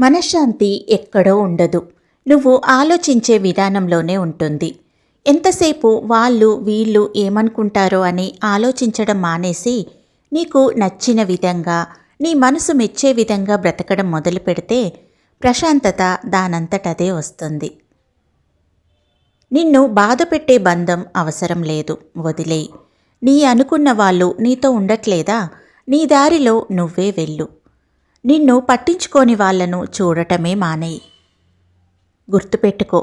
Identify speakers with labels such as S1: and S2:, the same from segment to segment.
S1: మనశ్శాంతి ఎక్కడో ఉండదు. నువ్వు ఆలోచించే విధానంలోనే ఉంటుంది. ఎంతసేపు వాళ్ళు వీళ్ళు ఏమనుకుంటారో అని ఆలోచించడం మానేసి నీకు నచ్చిన విధంగా నీ మనసు మెచ్చే విధంగా బ్రతకడం మొదలు పెడితే ప్రశాంతత దానంతటదే వస్తుంది. నిన్ను బాధపెట్టే బంధం అవసరం లేదు, వదిలేయి. నీ అనుకున్న వాళ్ళు నీతో ఉండట్లేదా? నీ దారిలో నువ్వే వెళ్ళు. నిన్ను పట్టించుకోని వాళ్లను చూడటమే మానేయి. గుర్తుపెట్టుకో,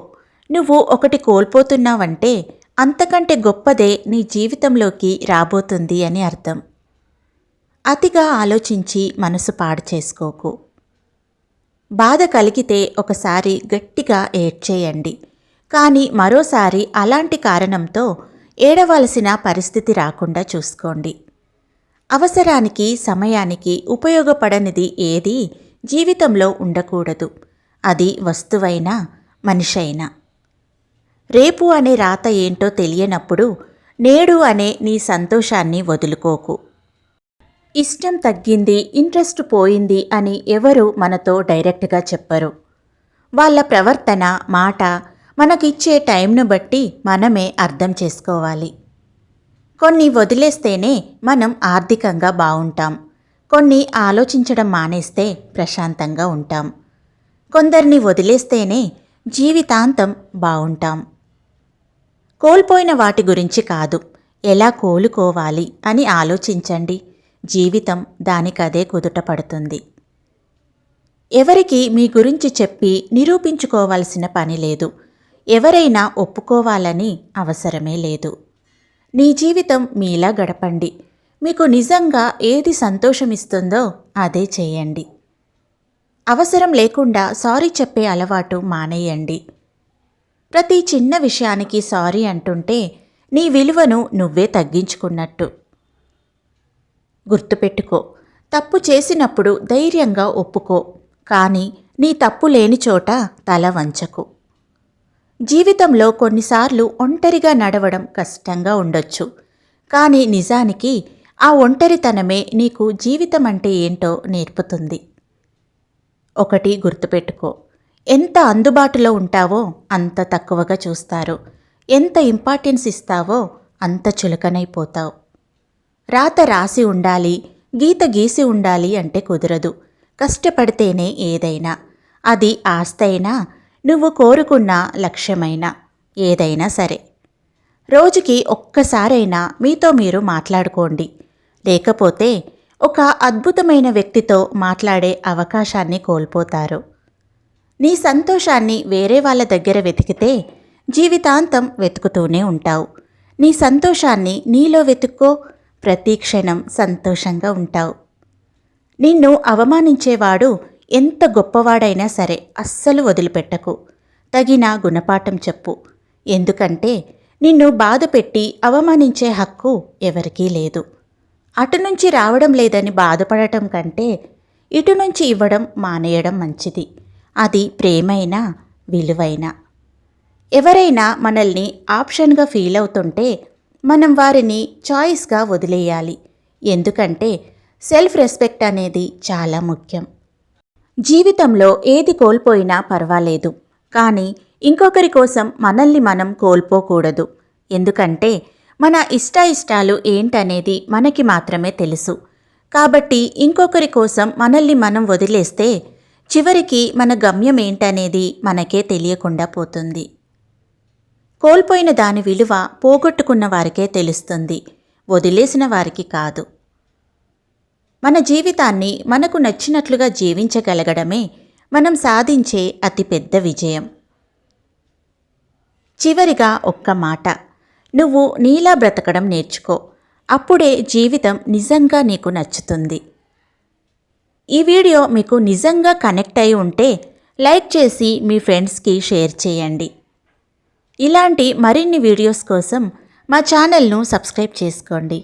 S1: నువ్వు ఒకటి కోల్పోతున్నావంటే అంతకంటే గొప్పదే నీ జీవితంలోకి రాబోతుంది అని అర్థం. అతిగా ఆలోచించి మనసు పాడు చేసుకోకు. బాధ కలిగితే ఒకసారి గట్టిగా ఏడ్చేయండి, కానీ మరోసారి అలాంటి కారణంతో ఏడవలసిన పరిస్థితి రాకుండా చూసుకోండి. అవసరానికి సమయానికి ఉపయోగపడనిది ఏదీ జీవితంలో ఉండకూడదు. అది వస్తువైనా మనిషైనా. రేపు అనే రాత ఏంటో తెలియనప్పుడు నేడు అనే నీ సంతోషాన్ని వదులుకోకు. ఇష్టం తగ్గింది, ఇంట్రెస్ట్ పోయింది అని ఎవరు మనతో డైరెక్ట్గా చెప్పరు. వాళ్ళ ప్రవర్తన, మాట మనకిచ్చే టైంను బట్టి మనమే అర్థం చేసుకోవాలి. కొన్ని వదిలేస్తేనే మనం ఆర్థికంగా బావుంటాం. కొన్ని ఆలోచించడం మానేస్తే ప్రశాంతంగా ఉంటాం. కొందరిని వదిలేస్తేనే జీవితాంతం బావుంటాం. కోల్పోయిన వాటి గురించి కాదు, ఎలా కోలుకోవాలి అని ఆలోచించండి. జీవితం దానికదే కుదుట పడుతుంది. ఎవరికి మీ గురించి చెప్పి నిరూపించుకోవాల్సిన పని లేదు. ఎవరైనా ఒప్పుకోవాలని అవసరమే లేదు. నీ జీవితం మీలా గడపండి. మీకు నిజంగా ఏది సంతోషమిస్తుందో అదే చేయండి. అవసరం లేకుండా సారీ చెప్పే అలవాటు మానేయండి. ప్రతి చిన్న విషయానికి సారీ అంటుంటే నీ విలువను నువ్వే తగ్గించుకున్నట్టు. గుర్తుపెట్టుకో, తప్పు చేసినప్పుడు ధైర్యంగా ఒప్పుకో, కానీ నీ తప్పు లేని చోట తల వంచకు. జీవితంలో కొన్నిసార్లు ఒంటరిగా నడవడం కష్టంగా ఉండొచ్చు, కానీ నిజానికి ఆ ఒంటరితనమే నీకు జీవితం అంటే ఏంటో నేర్పుతుంది. ఒకటి గుర్తుపెట్టుకో, ఎంత అందుబాటులో ఉంటావో అంత తక్కువగా చూస్తారు. ఎంత ఇంపార్టెన్స్ ఇస్తావో అంత చులకనైపోతావు. రాత రాసి ఉండాలి, గీత గీసి ఉండాలి అంటే కుదరదు. కష్టపడితేనే ఏదైనా, అది ఆస్తైనా నువ్వు కోరుకున్న లక్ష్యమైనా ఏదైనా సరే. రోజుకి ఒక్కసారైనా మీతో మీరు మాట్లాడుకోండి. లేకపోతే ఒక అద్భుతమైన వ్యక్తితో మాట్లాడే అవకాశాన్ని కోల్పోతారు. నీ సంతోషాన్ని వేరే వాళ్ళ దగ్గర వెతికితే జీవితాంతం వెతుకుతూనే ఉంటావు. నీ సంతోషాన్ని నీలో వెతుక్కో, ప్రతి క్షణం సంతోషంగా ఉంటావు. నిన్ను అవమానించేవాడు ఎంత గొప్పవాడైనా సరే అస్సలు వదిలిపెట్టకు. తగిన గుణపాఠం చెప్పు. ఎందుకంటే నిన్ను బాధపెట్టి అవమానించే హక్కు ఎవరికీ లేదు. అటు నుంచి రావడం లేదని బాధపడటం కంటే ఇటు నుంచి ఇవ్వడం మానేయడం మంచిది. అది ప్రేమైనా విలువైనా. ఎవరైనా మనల్ని ఆప్షన్గా ఫీల్ అవుతుంటే మనం వారిని చాయిస్గా వదిలేయాలి. ఎందుకంటే సెల్ఫ్ రెస్పెక్ట్ అనేది చాలా ముఖ్యం. జీవితంలో ఏది కోల్పోయినా పర్వాలేదు, కానీ ఇంకొకరి కోసం మనల్ని మనం కోల్పోకూడదు. ఎందుకంటే మన ఇష్టాలు ఏంటనేది మనకి మాత్రమే తెలుసు. కాబట్టి ఇంకొకరి కోసం మనల్ని మనం వదిలేస్తే చివరికి మన గమ్యం ఏంటనేది మనకే తెలియకుండా పోతుంది. కోల్పోయిన దాని విలువ పోగొట్టుకున్న వారికే తెలుస్తుంది, వదిలేసిన వారికి కాదు. మన జీవితాన్ని మనకు నచ్చినట్లుగా జీవించగలగడమే మనం సాధించే అతిపెద్ద విజయం. చివరిగా ఒక్క మాట, నువ్వు నీలా బ్రతకడం నేర్చుకో. అప్పుడే జీవితం నిజంగా నీకు నచ్చుతుంది. ఈ వీడియో మీకు నిజంగా కనెక్ట్ అయి ఉంటే లైక్ చేసి మీ ఫ్రెండ్స్కి షేర్ చేయండి. ఇలాంటి మరిన్ని వీడియోస్ కోసం మా ఛానల్ను సబ్స్క్రైబ్ చేసుకోండి.